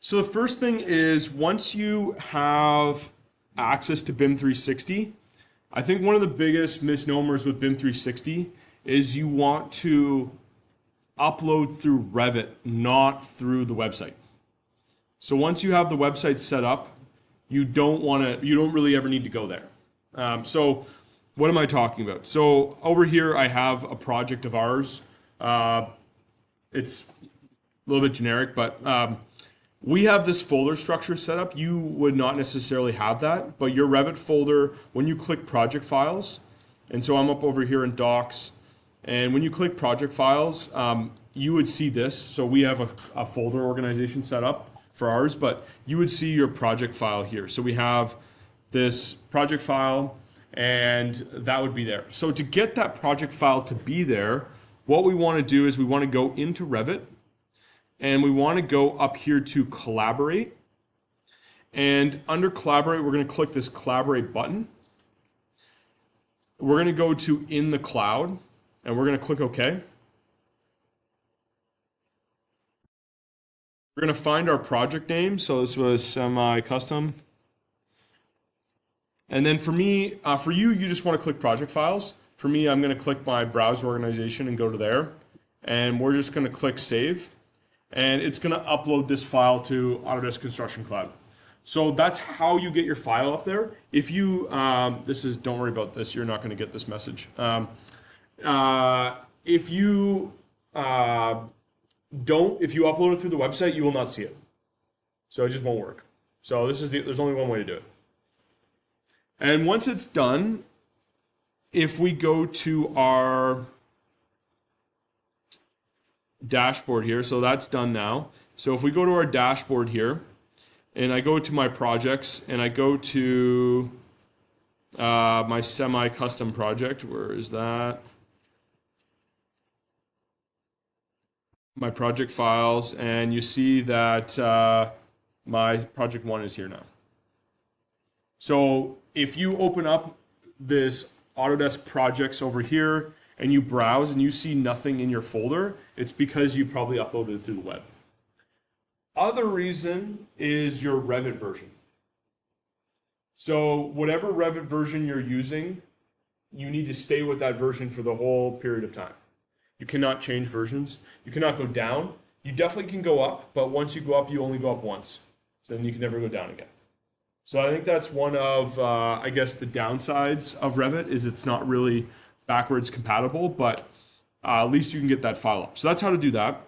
So the first thing is once you have access to BIM 360, I think one of the biggest misnomers with BIM 360 is you want to upload through Revit, not through the website. So once you have the website set up, you don't really ever need to go there. So what am I talking about? So over here I have a project of ours. It's a little bit generic, but we have this folder structure set up. You would not necessarily have that, but your Revit folder, when you click project files, and so I'm up over here in docs, and when you click project files, you would see this. So we have a folder organization set up for ours, but you would see your project file here. So we have this project file, and that would be there. So to get that project file to be there, what we want to do is we want to go into Revit, and we want to go up here to collaborate. And under collaborate, we're going to click this collaborate button. We're going to go to in the cloud, and we're going to click OK. We're going to find our project name. So this was semi-custom. And then for me, for you, you just want to click project files. For me, I'm going to click my browse organization and go to there. And we're just going to click save. And it's going to upload this file to Autodesk Construction Cloud. So that's how you get your file up there. If you, don't worry about this, you're not going to get this message. If you upload it through the website, you will not see it. So it just won't work. So there's only one way to do it. And once it's done, if we go to our dashboard here, so that's done now. So if we go to our dashboard here, and I go to my projects, and I go to my semi-custom project, where is that? My project files, and you see that my project 1 is here now. So if you open up this Autodesk projects over here, and you browse and you see nothing in your folder, it's because you probably uploaded it through the web. Other reason is your Revit version. So whatever Revit version you're using, you need to stay with that version for the whole period of time. You cannot change versions. You cannot go down. You definitely can go up, but once you go up, you only go up once. So then you can never go down again. So I think that's one of, I guess, the downsides of Revit is it's not really backwards compatible, but at least you can get that file up. So that's how to do that.